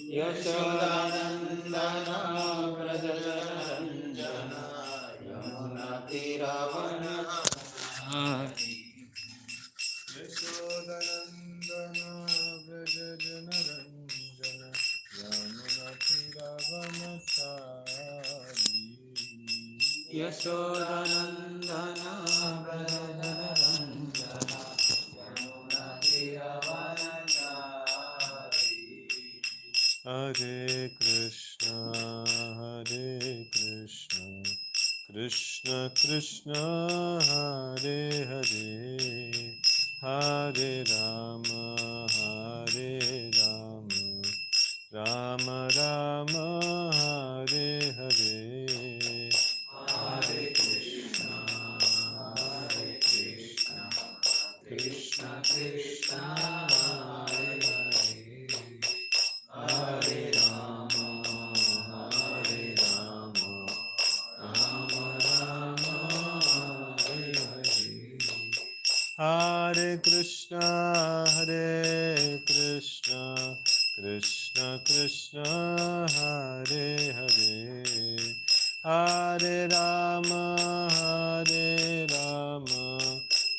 Yashodanandana Vrajaranjana Yamunatiravanachari Yashodanandana Vrajajanaranjana Yamunatiravanachari Yashodanandana Vrajaranjana Yamunatiravanachari Hare Krishna, Hare Krishna, Krishna Krishna, Hare Hare, Hare Rama, Hare Rama, Rama Rama, Hare Hare. Hare Krishna, Hare Krishna, Krishna Krishna, Hare Hare, Hare Rama, Hare Rama, Rama Rama, Hare Hare. Hare Krishna, Hare Krishna, Krishna Krishna, Hare Hare, Hare Rama, Hare Rama,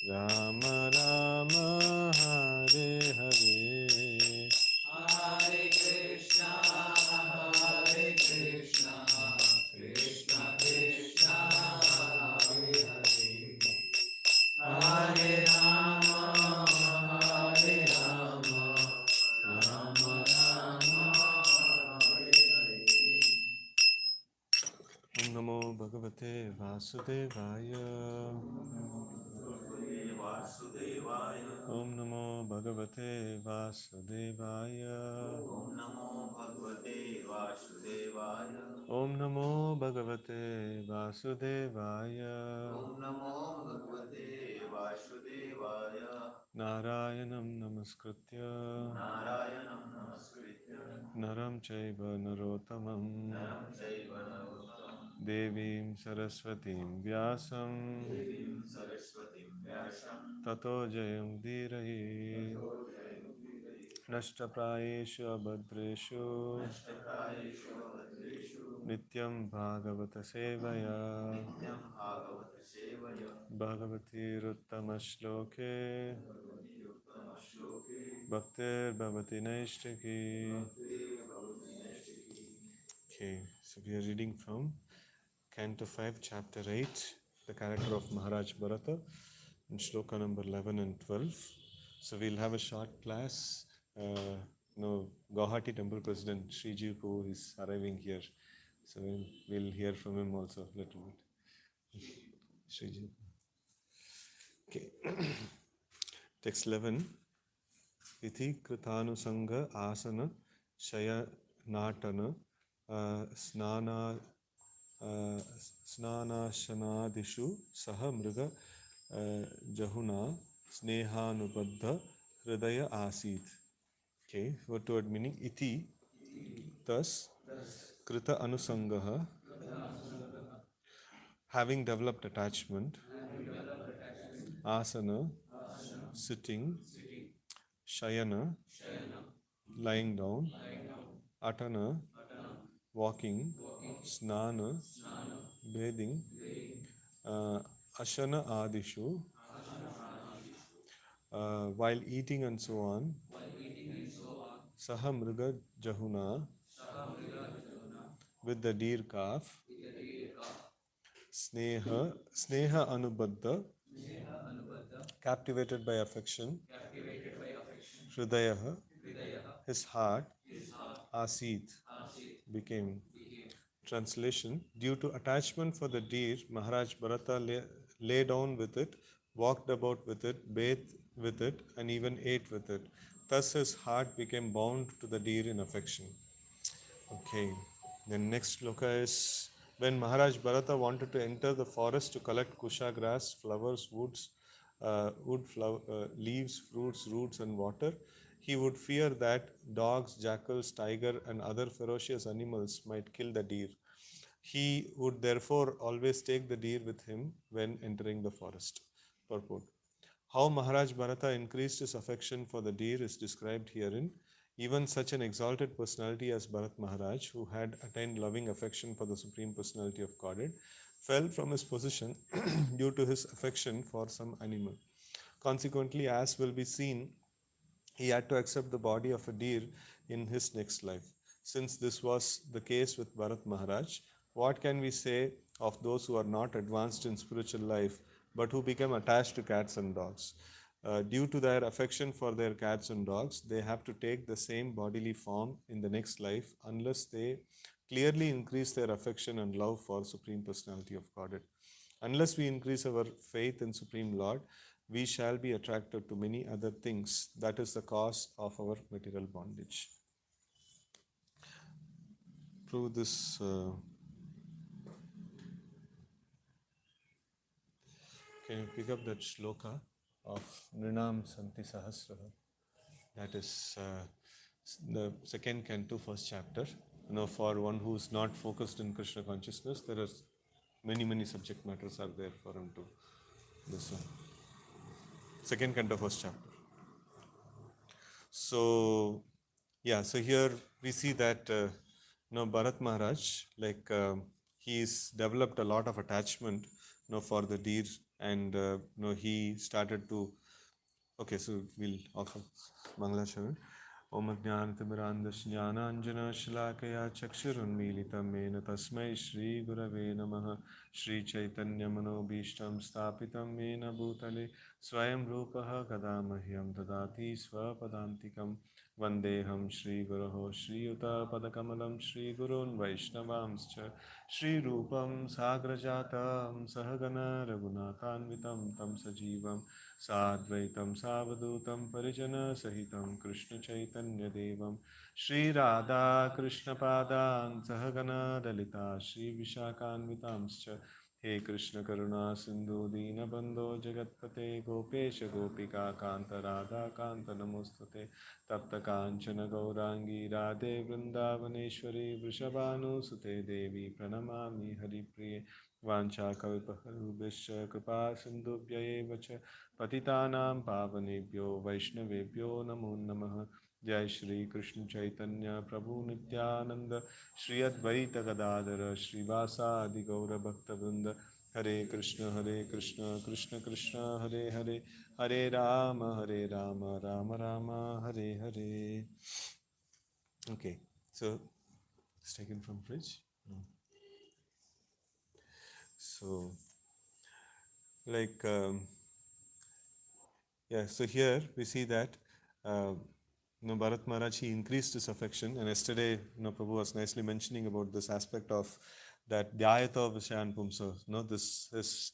Rama Rama, Hare Hare. Hare Krishna, Hare Krishna, Krishna Krishna, Hare Hare, Hare Rama, Hare Rama, Rama Rama, Hare Hare. Om Namo Bhagavate Vasudevaya. Om Namo Bhagavate Vasudevaya. Om Namo Bhagavate Vasudevaya. Om Namo Bhagavate Vasudevaya. Om Namo Bhagavate Vasudevaya. Narayanam Namaskritya Narayanam Namaskritya Naram Chaiva Narottamam Naram Chaiva Narottam Devim Saraswatim Vyasam Devim Saraswatim Vyasam Tato Jayam Dhirahi Tato Jayamudirayi Nashtaprayeshu Abhadreshu Nashtaprayeshu Abhadreshu Nityam Bhagavata Sevaya Nityam Bhagavata Sevaya Bhagavati Ruttama Shloke Bhagavati Uttama Shloke Bhaktir Bhavati Naishtaki. Bhakti Bhavati Naishtaki. Okay, so we are reading from Canto 5, Chapter 8, the character of Maharaj Bharata, in Shloka number 11 and 12. So we'll have a short class. Guwahati Temple President Sriji Kaur is arriving here. So we'll hear from him also a little bit. Sriji. Okay. Text 11. Iti kritanusanga asana shayanatana snanashanadishu saha mriga jahuna snehanubaddha hridaya asit. Okay, word to word meaning. Iti, thus, krita anusangaha, having developed attachment, asana, sitting, shayana, lying down, atana, walking, snana, bathing, ashana adishu, while eating and so on, saha mriga jahuna, with the deer calf, sneha anubaddha, captivated by affection, hridayaha, his heart, asit, became. Translation: due to attachment for the deer, Maharaj Bharata lay down with it, walked about with it, bathed with it, and even ate with it. Thus his heart became bound to the deer in affection. Okay, then next sloka is: when Maharaj Bharata wanted to enter the forest to collect kusha grass, flowers, leaves, fruits, roots, and water, he would fear that dogs, jackals, tiger, and other ferocious animals might kill the deer. He would therefore always take the deer with him when entering the forest. Purport: how Maharaj Bharata increased his affection for the deer is described herein. Even such an exalted personality as Bharat Maharaj, who had attained loving affection for the Supreme Personality of Godhead, fell from his position due to his affection for some animal. Consequently, as will be seen, he had to accept the body of a deer in his next life. Since this was the case with Bharat Maharaj, what can we say of those who are not advanced in spiritual life but who become attached to cats and dogs? Due to their affection for their cats and dogs, they have to take the same bodily form in the next life unless they clearly increase their affection and love for Supreme Personality of Godhead. Unless we increase our faith in Supreme Lord, we shall be attracted to many other things. That is the cause of our material bondage. Through this, can you pick up that shloka of Nrinam Santi Sahasraha? That is the second canto, first chapter. For one who is not focused in Krishna consciousness, there are many subject matters are there for him to listen. Second canto, first chapter. So, yeah, so here we see that Bharat Maharaj, he's developed a lot of attachment, for the deer, and he started to. Okay, so we'll offer Mangala Sharan. Om Ajnanatimirandasya Jnananjana Shalakaya Chakshurunmilitam Mena Tasmai Shri Gurave Namaha Shri Chaitanya Manobhishtam Stapitam Mena Bhutale Swayam Rupaha Kadamahyam Dadati Swapadantikam Vandeham Shri Guruho Shri Yuta Padakamalam Shri Gurun Vaishnavamscha Shri Rupam Sagrajatam Sahagana Raghunathanvitam Tam Sajivam साद्वैतं सावधूतं परिजनसहितं कृष्णचैतन्यदेवं श्रीराधाकृष्णपादान् सहगना Lalita श्रीविशाखान्वितांश्च हे कृष्णकरुणा सिन्धु दीनबन्धो जगत्पते गोपेश गोपिकान्त नमोस्तुते तप्तकाञ्चन गौराङ्गी राधे वृन्दावनेश्वरी वृषभानुसुते देवी प्रणमामि हरिप्रिये वाञ्छाकल्पतरुभ्यश्च कृपा सिन्धुभ्य एव च पतितानां पावनेभ्यो वैष्णवेभ्यो नमो नमः। जय श्री कृष्ण चैतन्य प्रभु नित्यानंद श्री अद्वैत गदाधर श्रीवासादि गौर भक्तवृंद हरे Krishna Krishna Krishna Hare Hare Hare Ram Ram Ram Hare Hare. Okay, so it's taken from bridge. So like yeah, so here we see that Bharat Maharaj, he increased his affection, and yesterday Prabhu was nicely mentioning about this aspect of that Dhyayata Vishayan Pumsa. This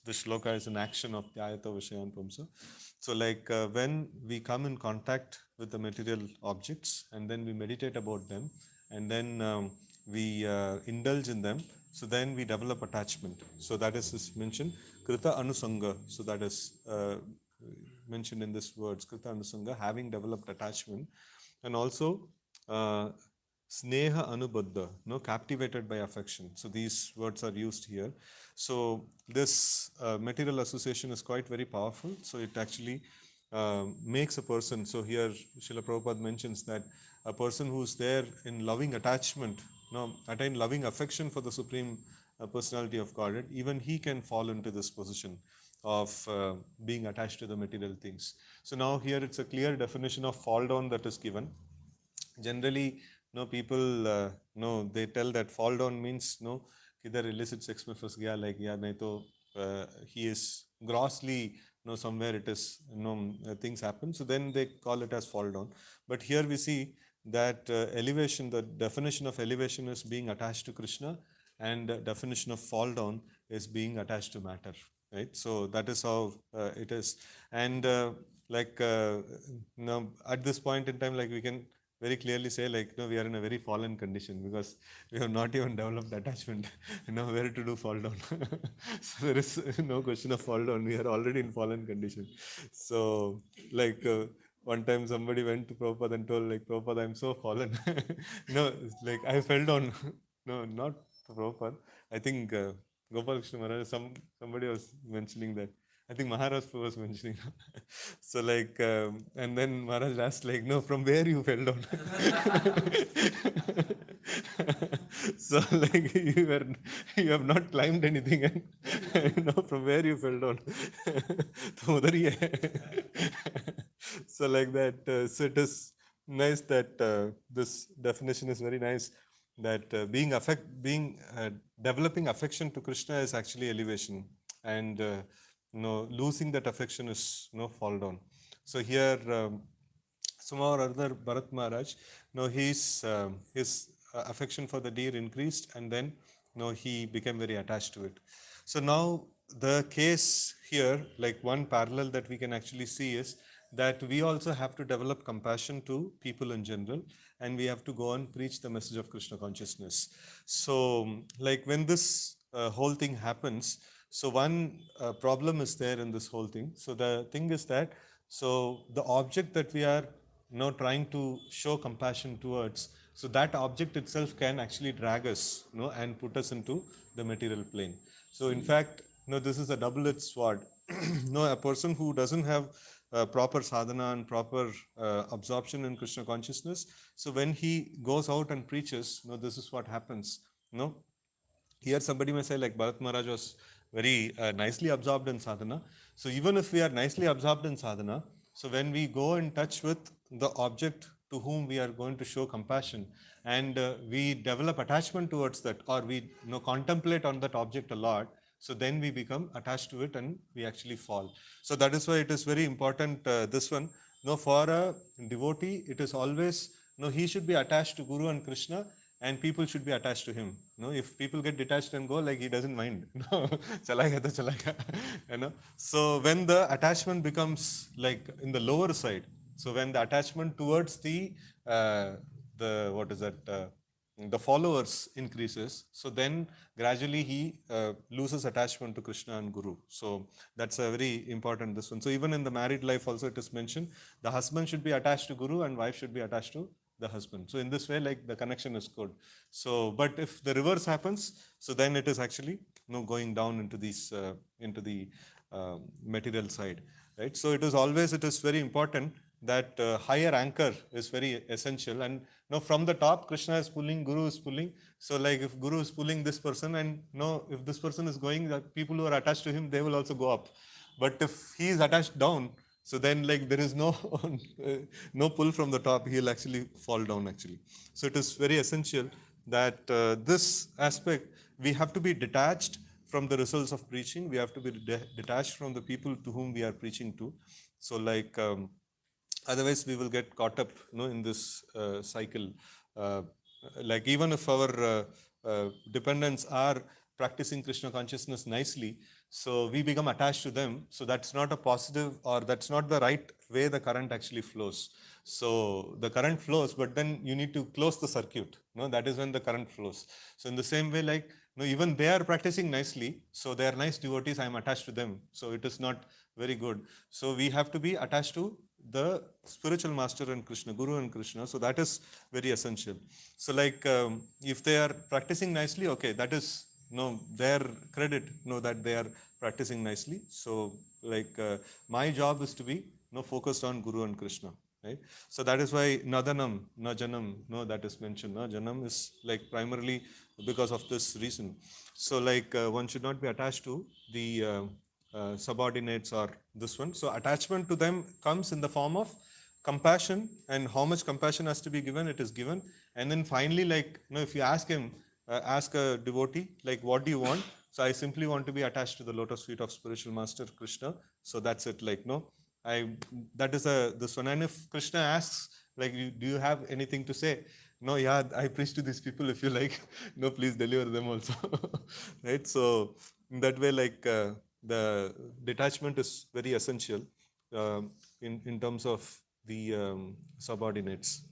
shloka is an action of Dhyayata Vishayan Pumsa. So when we come in contact with the material objects and then we meditate about them and then we indulge in them, so then we develop attachment. So that is mentioned Krita Anusanga. So that is mentioned in this words, Krita Anusanga, having developed attachment, and also Sneha Anubaddha, captivated by affection. So these words are used here. So this material association is quite very powerful. So it actually makes a person. So here Srila Prabhupada mentions that a person who's there in loving attachment, attain loving affection for the Supreme Personality of Godhead, even he can fall into this position of being attached to the material things. So now here it's a clear definition of fall down that is given. Generally, people they tell that fall down means kidhar illicit sex mein fas gaya, like yeah, nahi to he is grossly somewhere it is things happen, so then they call it as fall down. But here we see that elevation, the definition of elevation is being attached to Krishna, and the definition of fall down is being attached to matter, right? So that is how it is. And at this point in time, like we can very clearly say, like we are in a very fallen condition because we have not even developed attachment where to do fall down. So there is no question of fall down, we are already in fallen condition. So one time somebody went to Prabhupada and told, like, Prabhupada, I'm so fallen. Like I fell down. No, not Prabhupada. I think Gopal Krishna Maharaj, somebody was mentioning that I think Maharaj was mentioning. So like, and then Maharaj asked like, no, from where you fell down? So like you have not climbed anything, and from where you fell down? तो उधर ही है. So like that. So it is nice that this definition is very nice. That being developing affection to Krishna is actually elevation, and losing that affection is fall down. So here, somehow or other, Bharat Maharaj, his affection for the deer increased, and then he became very attached to it. So now the case here, like one parallel that we can actually see is that we also have to develop compassion to people in general, and we have to go and preach the message of Krishna consciousness. So like when this whole thing happens, so one problem is there in this whole thing. So the thing is that, so the object that we are trying to show compassion towards, so that object itself can actually drag us and put us into the material plane. So in fact, this is a double-edged sword. A person who doesn't have proper sadhana and proper absorption in Krishna consciousness, so when he goes out and preaches, this is what happens. Here somebody may say like Bharat Maharaj was very nicely absorbed in sadhana. So even if we are nicely absorbed in sadhana, so when we go in touch with the object to whom we are going to show compassion, and we develop attachment towards that, or we contemplate on that object a lot, so then we become attached to it and we actually fall. So that is why it is very important, this one. For a devotee, it is always, he should be attached to Guru and Krishna, and people should be attached to him. If people get detached and go, like he doesn't mind. Chala gaya to chala gaya. So when the attachment becomes like in the lower side, so when the attachment towards the what is that? The followers increases, so then gradually he loses attachment to Krishna and Guru. So that's a very important this one. So even in the married life also it is mentioned, the husband should be attached to Guru and wife should be attached to the husband. So in this way, like the connection is good. So but if the reverse happens, so then it is actually going down into these into the material side, right? So it is very important that higher anchor is very essential. And from the top, Krishna is pulling, Guru is pulling. So like if Guru is pulling this person, and if this person is going, the people who are attached to him, they will also go up. But if he is attached down, so then like there is no no pull from the top, he'll actually fall down actually. So it is very essential that this aspect, we have to be detached from the results of preaching. We have to be detached from the people to whom we are preaching to. So like otherwise we will get caught up in this cycle. Like even if our dependents are practicing Krishna consciousness nicely, so we become attached to them. So that's not a positive, or that's not the right way the current actually flows. So the current flows, but then you need to close the circuit. That is when the current flows. So in the same way, like even they are practicing nicely, so they are nice devotees, I am attached to them. So it is not very good. So we have to be attached to the spiritual master and Krishna, Guru and Krishna. So that is very essential. So like if they are practicing nicely, okay, that is their credit, that they are practicing nicely. So like my job is to be focused on Guru and Krishna, right? So that is why nadanam, na janam, that is mentioned. Na janam is like primarily because of this reason. So like one should not be attached to the subordinates or this one. So attachment to them comes in the form of compassion, and how much compassion has to be given, it is given. And then finally, like if you ask him, ask a devotee, like what do you want? So I simply want to be attached to the lotus feet of spiritual master Krishna. So that's it. Like I that is a this one. And if Krishna asks, like, do you have anything to say? No, yeah, I preach to these people. If you like, no, please deliver them also, right? So in that way, like the detachment is very essential in terms of the subordinates.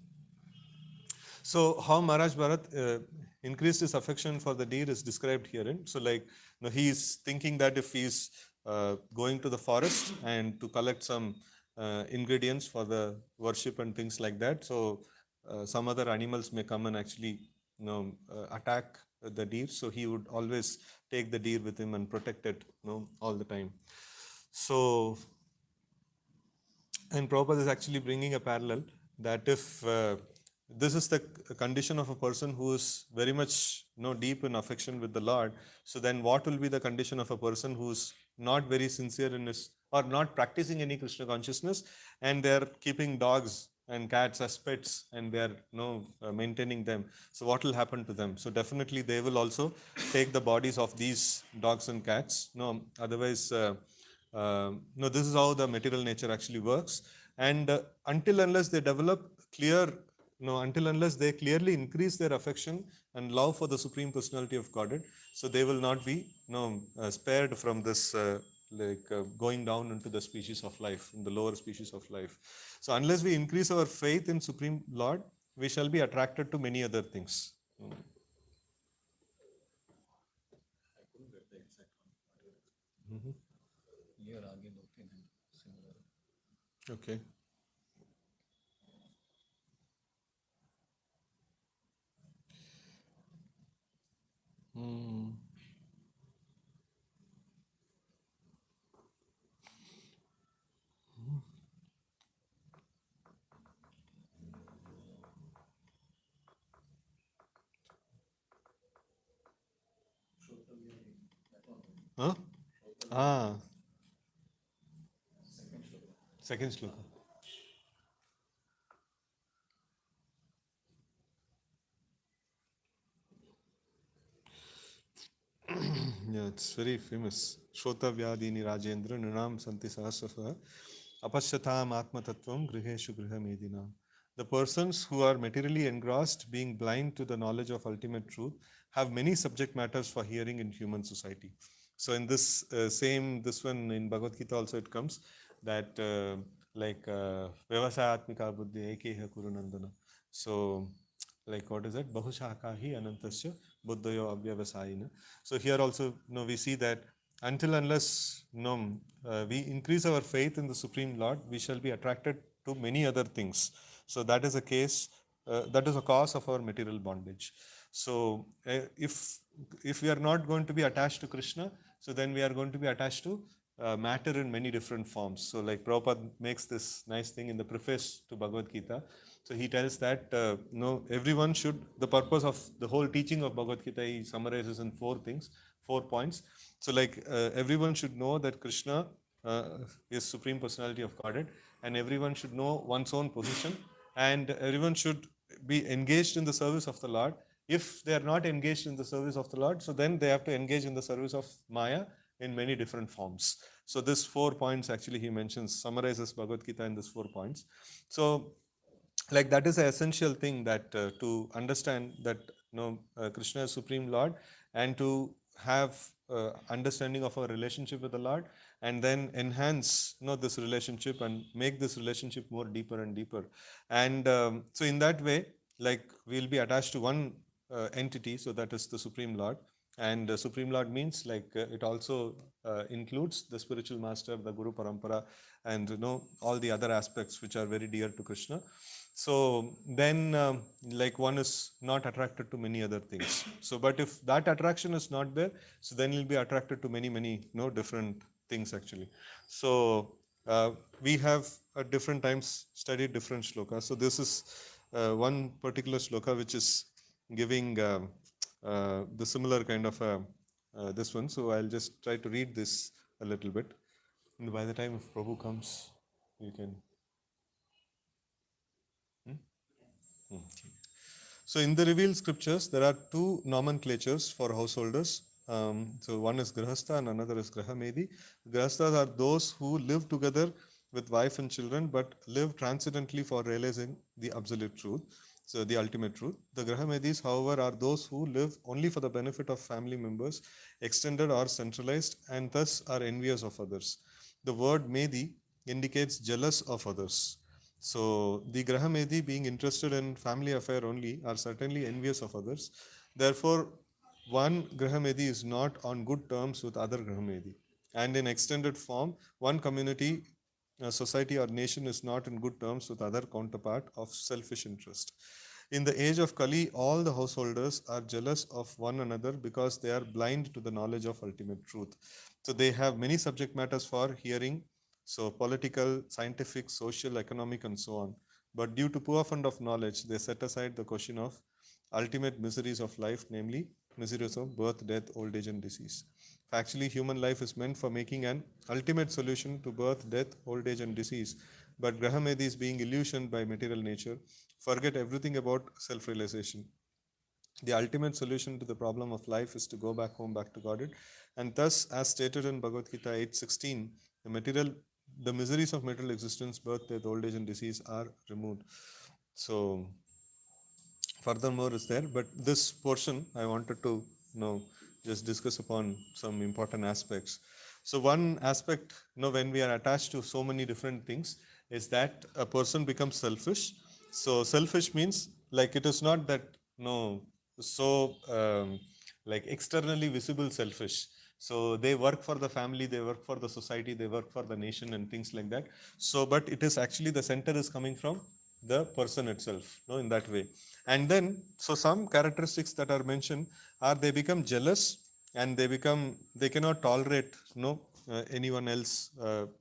So how Maharaj Bharat increased his affection for the deer is described herein. So like he is thinking that if he is going to the forest and to collect some ingredients for the worship and things like that, so some other animals may come and actually attack the deer. So he would always take the deer with him and protect it all the time. So, and Prabhupada is actually bringing a parallel that if this is the condition of a person who is very much deep in affection with the Lord, so then what will be the condition of a person who is not very sincere in his or not practicing any Krishna consciousness, and they are keeping dogs and cats as pets and they are maintaining them. So what will happen to them? So definitely they will also take the bodies of these dogs and cats. No, otherwise. No, this is how the material nature actually works. And until unless they develop clear, no, until unless they clearly increase their affection and love for the Supreme Personality of Godhead, so they will not be spared from this going down into the species of life, in the lower species of life. So unless we increase our faith in Supreme Lord, we shall be attracted to many other things. Okay. Hmm. Huh? Ah, second shloka. Yeah, it's very famous. Shrotavyadini Rajendra Nunam Santi Sahasraha Apashyatam Atma Tattvam Griheshu Grihamedina. The persons who are materially engrossed, being blind to the knowledge of ultimate truth, have many subject matters for hearing in human society. So in this this one in Bhagavad Gita also it comes that Vyavasayatmika Buddhi Ekeha Kurunandana. So like what is it? Bahushakahi Anantasya Buddhayo Avyavasayina. So here also we see that until unless we increase our faith in the Supreme Lord, we shall be attracted to many other things. So that is a case, that is a cause of our material bondage. So if we are not going to be attached to Krishna, so then we are going to be attached to matter in many different forms. So like Prabhupada makes this nice thing in the preface to Bhagavad Gita. So he tells that everyone should, the purpose of the whole teaching of Bhagavad Gita, he summarizes in four things, 4 points. So like everyone should know that Krishna is Supreme Personality of Godhead, and everyone should know one's own position, and everyone should be engaged in the service of the Lord. If they are not engaged in the service of the Lord, so then they have to engage in the service of Maya in many different forms. So this 4 points actually he mentions, summarizes Bhagavad Gita in these 4 points. So like that is an essential thing that to understand that Krishna is Supreme Lord, and to have understanding of our relationship with the Lord, and then enhance this relationship and make this relationship more deeper and deeper. And so in that way, like we'll be attached to one entity, so that is the Supreme Lord. And Supreme Lord means like it also includes the spiritual master, the Guru Parampara, and all the other aspects which are very dear to Krishna. So then like one is not attracted to many other things. So but if that attraction is not there, so then you'll be attracted to many different things actually. So we have at different times studied different shlokas. So this is one particular shloka which is giving the similar kind of this one. So I'll just try to read this a little bit, and by the time if Prabhu comes, you can. So in the revealed scriptures, there are two nomenclatures for householders. So one is Grahastha and another is Grahamedi. Grahasthas are those who live together with wife and children, but live transcendently for realizing the absolute truth, so the ultimate truth. The Grahamedis, however, are those who live only for the benefit of family members, extended or centralized, and thus are envious of others. The word Medi indicates jealous of others. So the Grahamedi, being interested in family affair only, are certainly envious of others. Therefore, one Grahamedi is not on good terms with other Grahamedi. And in extended form, one community, society, or nation is not in good terms with other counterpart of selfish interest. In the age of Kali, all the householders are jealous of one another because they are blind to the knowledge of ultimate truth. So they have many subject matters for hearing, so political, scientific, social, economic, and so on. But due to poor fund of knowledge, they set aside the question of ultimate miseries of life, namely miseries of birth, death, old age, and disease. Actually, human life is meant for making an ultimate solution to birth, death, old age, and disease. But Grahamedis, being illusioned by material nature, forget everything about self realization. The ultimate solution to the problem of life is to go back home, back to Godhead. And thus, as stated in Bhagavad Gita 8:16, the miseries of material existence, birth, death, old age, and disease are removed. So, furthermore is there, but this portion I wanted to just discuss upon some important aspects. So one aspect, when we are attached to so many different things, is that a person becomes selfish. So selfish means, like, it is not that so like externally visible selfish. So they work for the family, they work for the society, they work for the nation and things like that. So but it is actually, the center is coming from the person itself, in that way. And then, so some characteristics that are mentioned are, they become jealous, and they cannot tolerate anyone else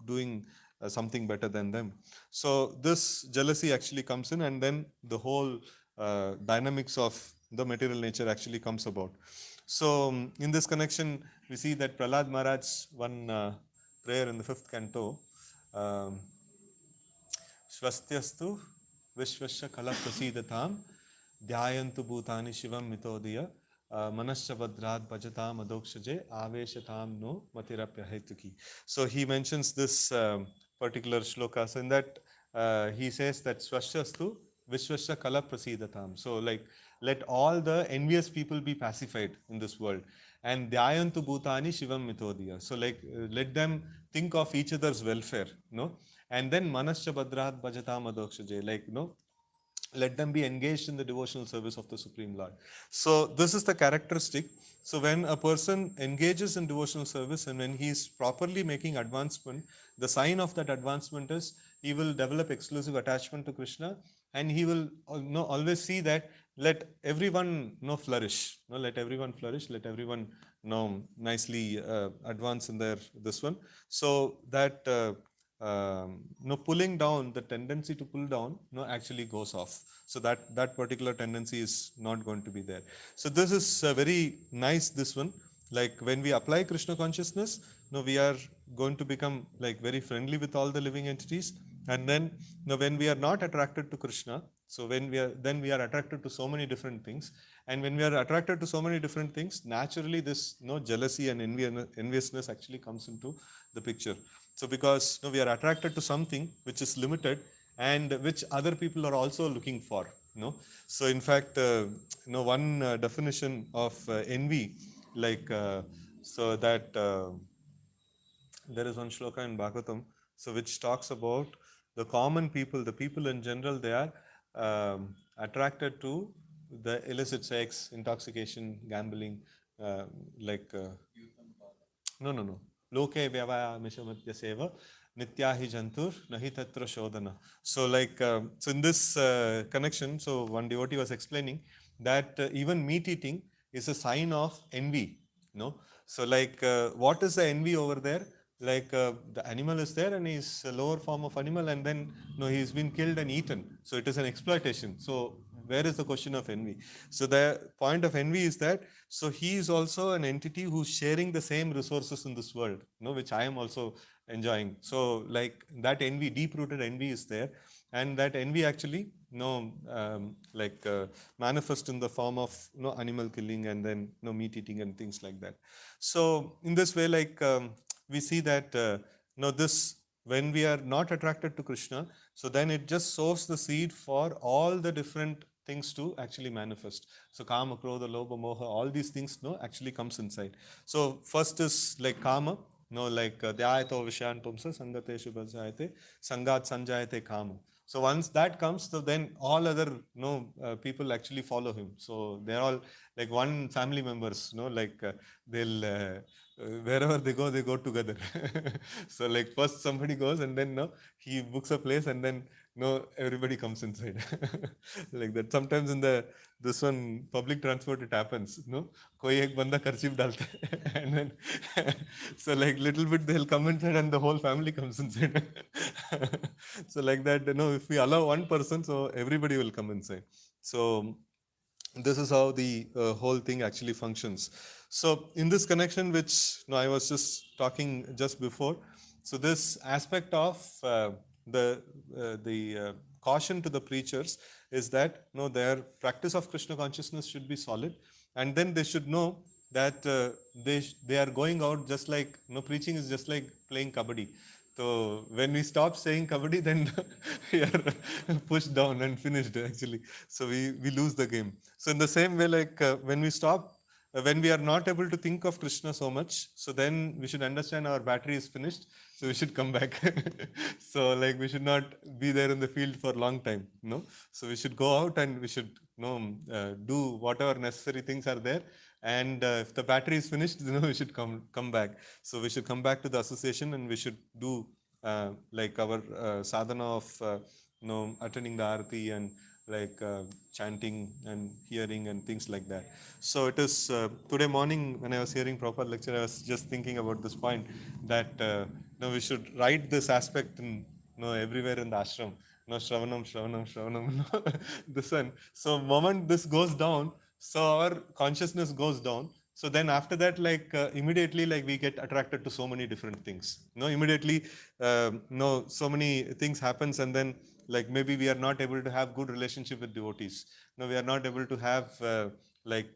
doing something better than them. So this jealousy actually comes in, and then the whole dynamics of the material nature actually comes about. So in this connection, we see that Prahlad Maharaj, one prayer in the 5th canto, um, Swastyastu Vishwasya Kala Prasidatam Dhyayantu Bhutani Shivam Mitodaya Manasya Vadrad Bhajatam Adokshaje Aveshatam No Matirapya Hetuki. So he mentions this particular shloka. So in that he says that Swastyastu Vishwasya Kala Prasidatam. So like, let all the envious people be pacified in this world. And Dhyayantu Bhutani Shivam Mitodaya. So like, let them think of each other's welfare, and then Manasya Badrat Bhajatam Adokshaje, like, let them be engaged in the devotional service of the Supreme Lord. So this is the characteristic. So when a person engages in devotional service, and when he is properly making advancement, the sign of that advancement is he will develop exclusive attachment to Krishna, and he will always see that let everyone flourish, let everyone flourish, let everyone nicely advance in their this one. So that pulling down, the tendency to pull down actually goes off. So that particular tendency is not going to be there. So this is very nice, this one. Like, when we apply Krishna consciousness, we are going to become like very friendly with all the living entities. And then when we are not attracted to Krishna, so when we are attracted to so many different things. And when we are attracted to so many different things, naturally this jealousy and enviousness actually comes into the picture. So because we are attracted to something which is limited, and which other people are also looking for. So in fact, one definition of envy, like, so that there is one shloka in Bhagavatam, so which talks about the common people, the people in general, they are attracted to the illicit sex, intoxication, gambling, like. No. Loke vyavayamishamatya seva nityahi jantur nahi tatra shodhana. So like, so in this connection, so one devotee was explaining that even meat eating is a sign of envy. So like, what is the envy over there? Like, the animal is there, and he's a lower form of animal, and then he's been killed and eaten. So it is an exploitation. So where is the question of envy? So the point of envy is that, so he is also an entity who's sharing the same resources in this world, which I am also enjoying. So like, that envy, deep rooted envy is there, and that envy actually like, manifest in the form of animal killing, and then meat eating and things like that. So in this way, like, we see that this, when we are not attracted to Krishna, so then it just sows the seed for all the different things to actually manifest. So kama, krodha, lobha, moha, all these things actually comes inside. So first is like kama, like, dhyayato vishayan pumsa sangate shubhajayate sangat sanjayate kama. So once that comes, so then all other people actually follow him. So they're all like one family members, like, they'll wherever they go together. So like, first somebody goes, and then he books a place, and then no, everybody comes inside. Like that. Sometimes in this one public transport it happens. No, कोई एक बंदा kerchief डालता है, and then so like little bit they'll come inside and the whole family comes inside. So like that, if we allow one person, so everybody will come inside. So this is how the whole thing actually functions. So in this connection, which I was just talking just before, so this aspect of the caution to the preachers is that their practice of Krishna consciousness should be solid, and then they should know that they are going out just like preaching is just like playing kabaddi. So when we stop saying kabaddi, then we are pushed down and finished actually. So we lose the game. So in the same way, like when we stop, when we are not able to think of Krishna so much, so then we should understand our battery is finished. So we should come back. So like we should not be there in the field for a long time. So we should go out and we should do whatever necessary things are there. And if the battery is finished, we should come back. So we should come back to the association and we should do like our sadhana of attending the arati and like chanting and hearing and things like that. So it is today morning when I was hearing Prabhupada lecture, I was just thinking about this point that we should write this aspect in everywhere in the ashram. Shravanam, Shravanam, Shravanam. This one. So moment this goes down, so our consciousness goes down. So then after that, like immediately, like we get attracted to so many different things. Immediately, so many things happens, and then like maybe we are not able to have good relationship with devotees. We are not able to have like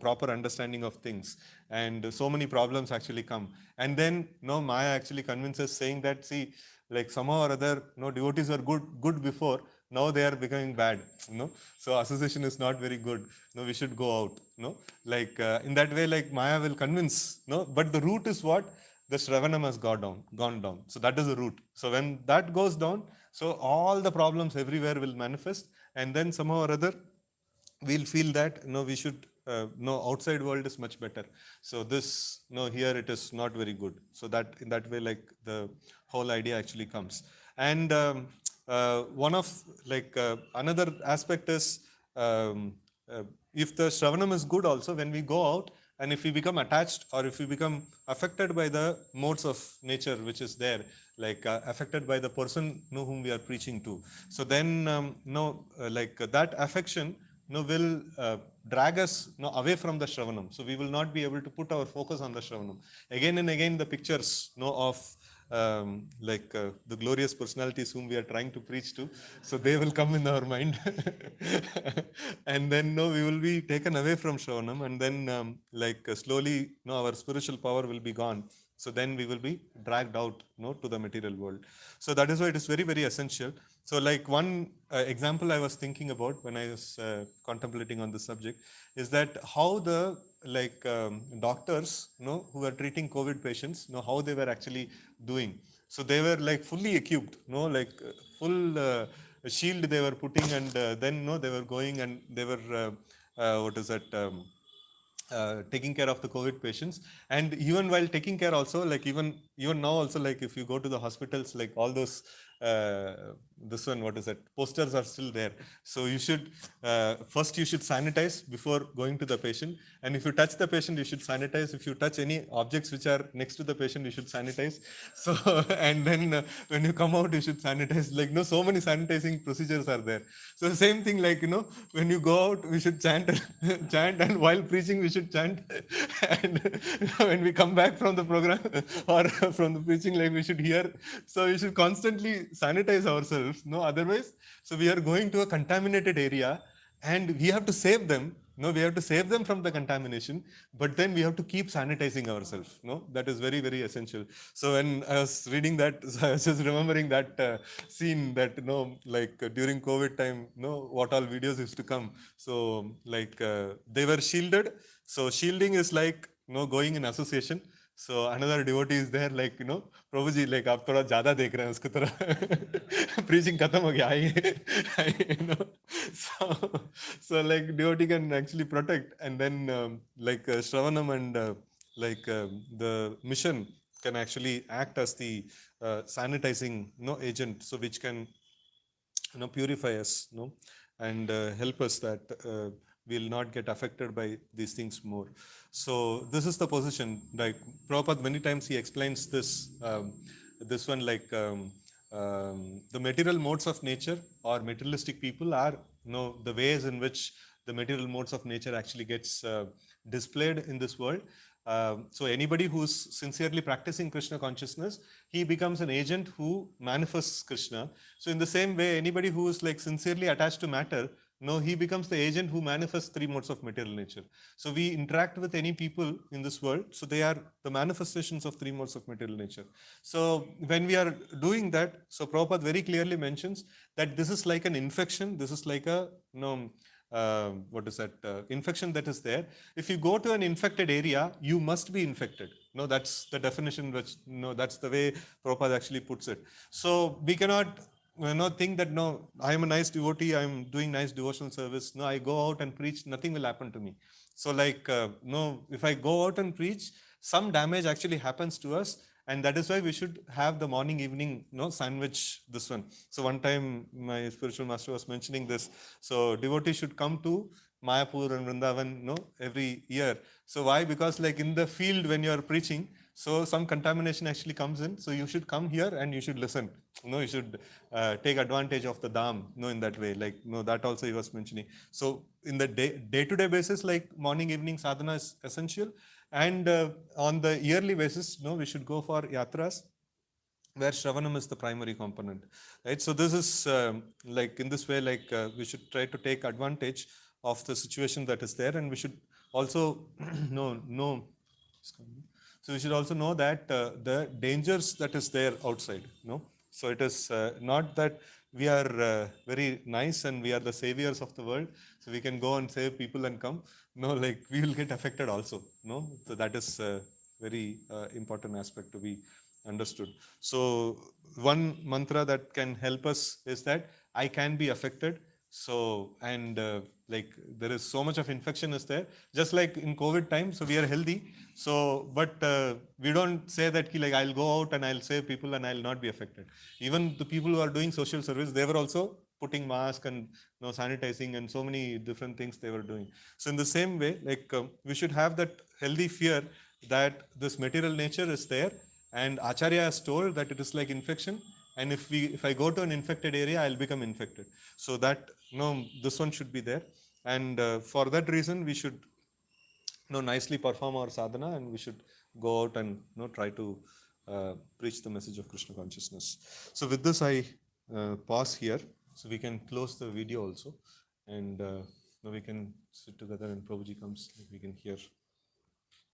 proper understanding of things, and so many problems actually come. And then Maya actually convinces, saying that see, like somehow or other, devotees were good before. Now they are becoming bad. So association is not very good. We should go out. Like in that way, like Maya will convince. But the root is what? The Shravanam has gone down. So that is the root. So when that goes down, so all the problems everywhere will manifest, and then somehow or other we'll feel that we should outside world is much better. So this here it is not very good. So that in that way, like the whole idea actually comes. And one of like another aspect is if the Shravanam is good also, when we go out and if we become attached or if we become affected by the modes of nature which is there, like affected by the person whom we are preaching to, so then like that affection will drag us away from the Shravanam. So we will not be able to put our focus on the Shravanam. Again and again, the pictures of like the glorious personalities whom we are trying to preach to, so they will come in our mind. And then we will be taken away from Shravanam, and then like slowly our spiritual power will be gone. So then we will be dragged out to the material world. So that is why it is very, very essential. So like one example I was thinking about when I was contemplating on this subject is that how the like doctors who were treating COVID patients, how they were actually doing. So they were like fully equipped, like full shield they were putting, and then they were going and they were what is that taking care of the COVID patients. And even while taking care also, like even now also, like if you go to the hospitals, like all those this one, what is that, posters are still there. So you should first you should sanitize before going to the patient, and if you touch the patient you should sanitize. If you touch any objects which are next to the patient, you should sanitize. So and then when you come out you should sanitize. Like so many sanitizing procedures are there. So the same thing, like when you go out we should chant chant, and while preaching we should chant. And when we come back from the program or from the preaching, like we should hear. So we should constantly sanitize ourselves, otherwise, so we are going to a contaminated area and we have to save them. We have to save them from the contamination, but then we have to keep sanitizing ourselves. That is very, very essential. So when I was reading that, so I was just remembering that scene that like during COVID time, what all videos used to come. So like they were shielded. So shielding is like going in association. So another devotee is there, like Prabhuji, like आप थोड़ा ज़्यादा देख रहे हैं उसकी तरह. Preaching खत्म हो गया, आइए. So like devotee can actually protect, and then like Shravanam and like the mission can actually act as the sanitizing agent, so which can purify us, and help us that we'll not get affected by these things more. So this is the position. Like Prabhupada, many times he explains this one like the material modes of nature or materialistic people are, the ways in which the material modes of nature actually gets displayed in this world. So anybody who's sincerely practicing Krishna consciousness, he becomes an agent who manifests Krishna. So in the same way, anybody who is like sincerely attached to matter, he becomes the agent who manifests three modes of material nature. So we interact with any people in this world, so they are the manifestations of three modes of material nature. So when we are doing that, so Prabhupada very clearly mentions that this is like an infection, this is like a, what is that infection that is there. If you go to an infected area, you must be infected. No, that's the definition, which, that's the way Prabhupada actually puts it. So we cannot think that, no, I am a nice devotee, I am doing nice devotional service, no, I go out and preach, nothing will happen to me. So like, no, if I go out and preach, some damage actually happens to us, and that is why we should have the morning evening sandwich this one. So one time my spiritual master was mentioning this. So devotees should come to Mayapur and Vrindavan every year. So why? Because like in the field when you are preaching, so some contamination actually comes in. So you should come here and you should listen. You should take advantage of the dham, in that way. Like, that also he was mentioning. So in the day-to-day basis, like morning, evening sadhana is essential. And on the yearly basis, we should go for yatras, where Shravanam is the primary component, right? So this is like in this way, like we should try to take advantage of the situation that is there, and we should also know. So we should also know that the dangers that is there outside. So it is not that we are very nice and we are the saviors of the world, so we can go and save people and come. No, like we will get affected also. No, so that is very important aspect to be understood. So one mantra that can help us is that I can be affected. So, and like there is so much of infection is there, just like in COVID time. So we are healthy. So, but we don't say that like I'll go out and I'll save people and I'll not be affected. Even the people who are doing social service, they were also putting mask and sanitizing and so many different things they were doing. So in the same way, like we should have that healthy fear that this material nature is there, and Acharya has told that it is like infection, and if I go to an infected area, I'll become infected. So that this one should be there, and for that reason we should nicely perform our sadhana, and we should go out and try to preach the message of Krishna consciousness. So with this, I pause here, so we can close the video also, and now we can sit together and Prabhuji comes, we can hear